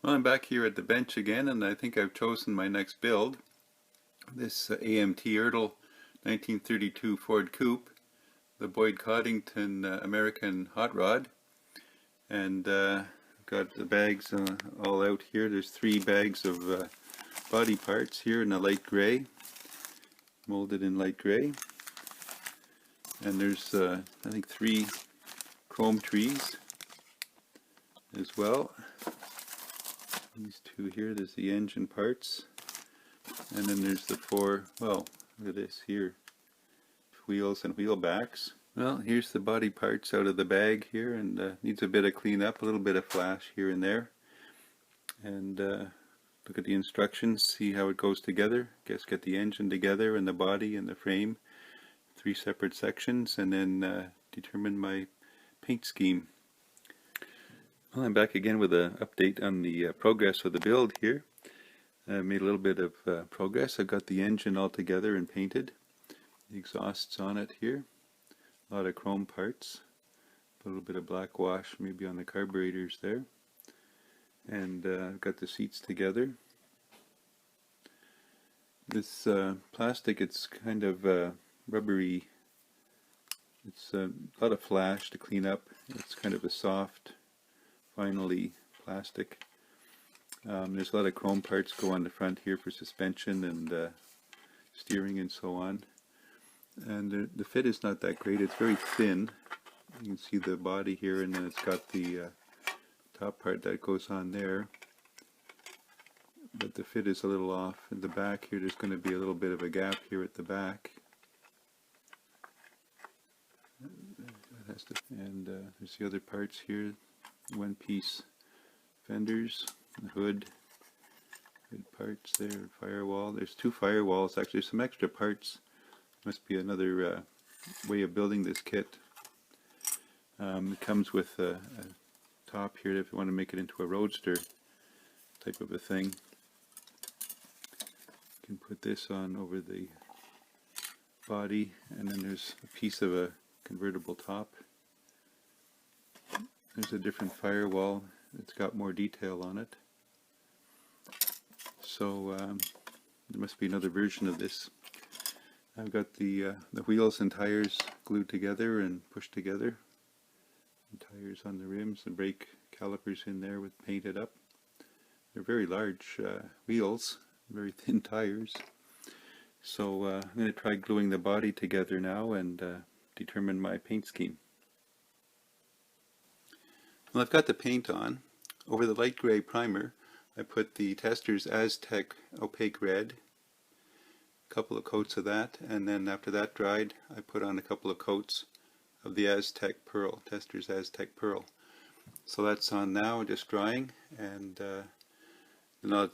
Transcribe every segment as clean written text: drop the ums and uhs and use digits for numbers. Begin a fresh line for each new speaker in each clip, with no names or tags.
Well, I'm back here at the bench again, and I think I've chosen my next build. This AMT ERTL 1932 Ford Coupe, the Boyd Coddington American hot rod, and got the bags all out here. There's 3 bags of body parts here in a light gray, molded in light gray, and there's I think 3 chrome trees as well. These 2 here, there's the engine parts, and then there's the 4, well, look at this here, wheels and wheel backs. Well, here's the body parts out of the bag here, and needs a bit of cleanup, a little bit of flash here and there. And look at the instructions, see how it goes together. Guess get the engine together and the body and the frame, 3 separate sections, and then determine my paint scheme. Well, I'm back again with an update on the progress of the build here. I made a little bit of progress. I've got the engine all together and painted. The exhausts on it here. A lot of chrome parts. A little bit of black wash maybe on the carburetors there. And I've got the seats together. This plastic, it's kind of rubbery. It's a lot of flash to clean up. It's kind of a soft, finally plastic. There's a lot of chrome parts go on the front here for suspension and steering and so on. And the fit is not that great. It's very thin. You can see the body here, and then it's got the top part that goes on there. But the fit is a little off. In the back here, there's going to be a little bit of a gap here at the back. And there's the other parts here. One-piece fenders, the hood parts there, firewall. There's 2 firewalls. Actually, some extra parts. Must be another way of building this kit. It comes with a top here if you want to make it into a roadster type of a thing. You can put this on over the body, and then there's a piece of a convertible top. There's a different firewall. It's got more detail on it. So there must be another version of this. I've got the wheels and tires glued together and pushed together. And tires on the rims, the brake calipers in there with painted up. They're very large wheels, very thin tires. So I'm going to try gluing the body together now and determine my paint scheme. Well, I've got the paint on. Over the light gray primer, I put the Testors Aztec opaque red, a couple of coats of that, and then after that dried, I put on a couple of coats of the Aztec Pearl, Testors Aztec Pearl. So that's on now, just drying, and then I'll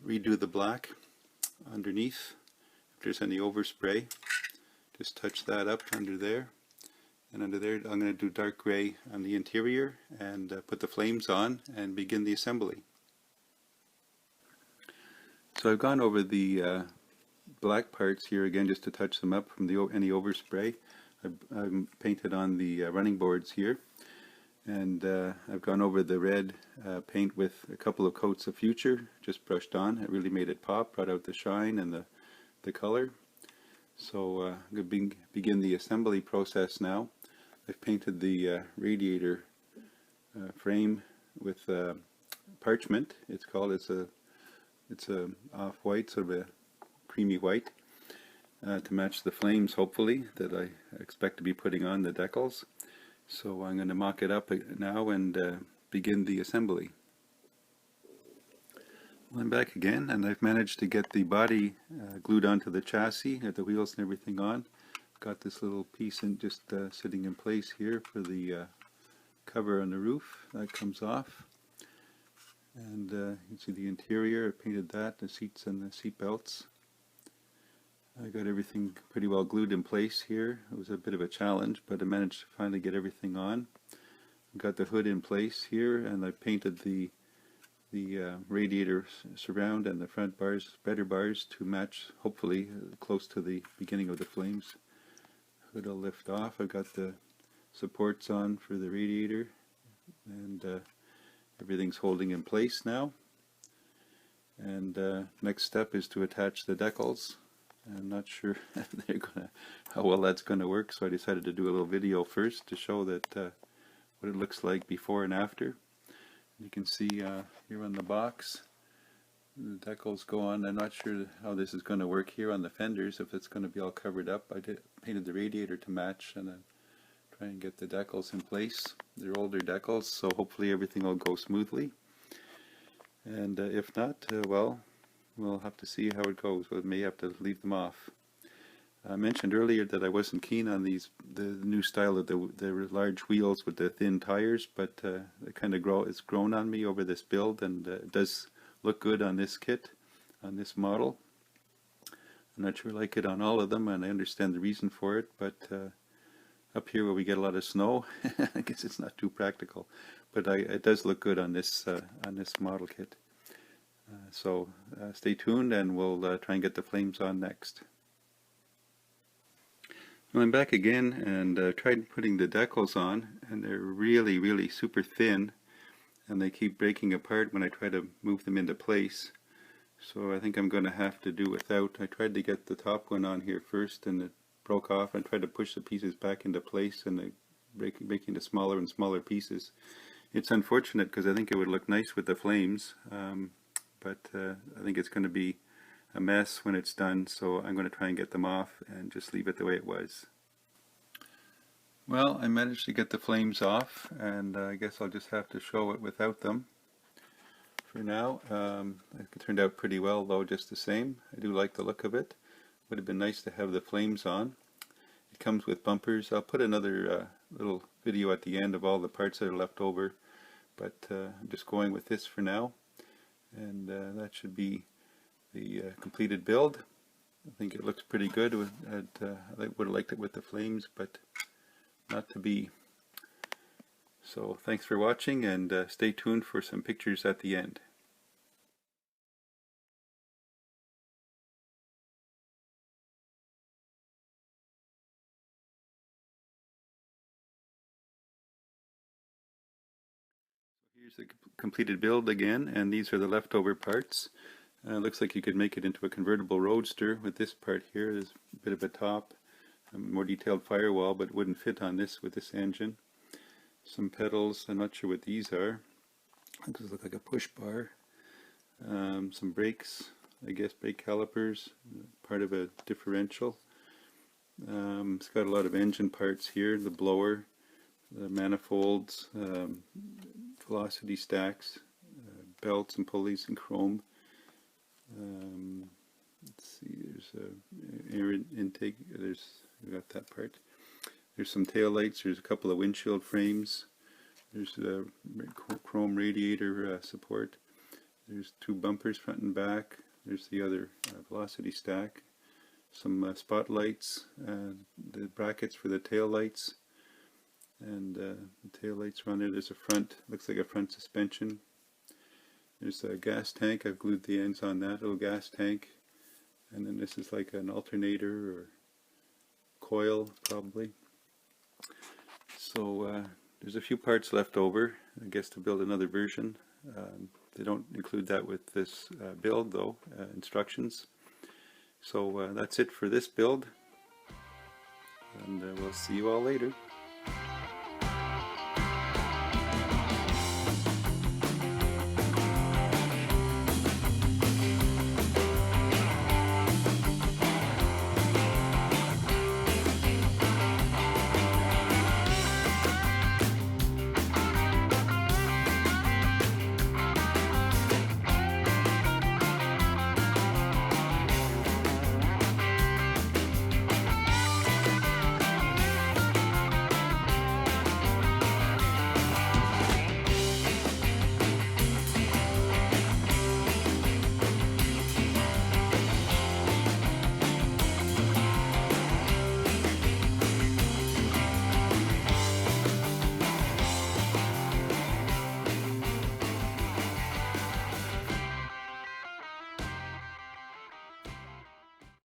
redo the black underneath. If there's any overspray, just touch that up under there. And under there, I'm going to do dark gray on the interior and put the flames on and begin the assembly. So I've gone over the black parts here again just to touch them up from any overspray. I've painted on the running boards here, and I've gone over the red paint with a couple of coats of Future, just brushed on. It really made it pop, brought out the shine and the color. So I'm going to begin the assembly process now. I've painted the radiator frame with parchment. It's called. It's a off-white, sort of a creamy white, to match the flames, hopefully, that I expect to be putting on the decals. So I'm going to mock it up now and begin the assembly. Well, I'm back again, and I've managed to get the body glued onto the chassis, the wheels and everything on. Got this little piece just sitting in place here for the cover on the roof. That comes off. And you can see the interior. I painted that, the seats and the seat belts. I got everything pretty well glued in place here. It was a bit of a challenge, but I managed to finally get everything on. Got the hood in place here, and I painted the radiator surround and the front bars, better bars, to match, hopefully, close to the beginning of the flames. Hood will lift off. I've got the supports on for the radiator, and everything's holding in place now. And next step is to attach the decals. I'm not sure how well that's going to work, so I decided to do a little video first to show that what it looks like before and after. You can see here on the box the decals go on. I'm not sure how this is going to work here on the fenders, if it's going to be all covered up. I painted the radiator to match, and then try and get the decals in place. They're older decals, so hopefully everything will go smoothly. And if not, well, we'll have to see how it goes. We may have to leave them off. I mentioned earlier that I wasn't keen on the new style of the large wheels with the thin tires, but it kind of it's grown on me over this build, and it does look good on this kit, on this model. I'm not sure I like it on all of them, and I understand the reason for it, but up here where we get a lot of snow, I guess it's not too practical. But it does look good on this model kit. So stay tuned, and we'll try and get the flames on next. Well, I'm back again, and tried putting the decals on, and they're really super thin, and they keep breaking apart when I try to move them into place. So I think I'm going to have to do without. I tried to get the top one on here first, and it broke off. I tried to push the pieces back into place, and they break into smaller and smaller pieces. It's unfortunate because I think it would look nice with the flames, but I think it's going to be a mess when it's done, so I'm going to try and get them off and just leave it the way it was. Well, I managed to get the flames off, and I guess I'll just have to show it without them for now. It turned out pretty well though, just the same. I do like the look of it. Would have been nice to have the flames on. It comes with bumpers. I'll put another little video at the end of all the parts that are left over, but I'm just going with this for now, and that should be the completed build. I think it looks pretty good. I would have liked it with the flames, but not to be. So thanks for watching, and stay tuned for some pictures at the end. Here's the completed build again, and these are the leftover parts. Looks like you could make it into a convertible roadster with this part here. There's a bit of a top, a more detailed firewall, but it wouldn't fit on this with this engine. Some pedals, I'm not sure what these are. These look like a push bar. Some brakes, I guess brake calipers, part of a differential. It's got a lot of engine parts here, the blower, the manifolds, velocity stacks, belts and pulleys in chrome. Let's see, there's a air intake, we got that part. There's some tail lights, there's a couple of windshield frames, there's a chrome radiator support, there's two bumpers front and back, there's the other velocity stack, some spotlights, the brackets for the tail lights, and the tail lights are on there. There's a front, looks like a front suspension. There's a gas tank. I've glued the ends on that little gas tank, and then this is like an alternator or coil probably. So there's a few parts left over, I guess, to build another version. They don't include that with this build though, instructions. So that's it for this build, and we'll see you all later.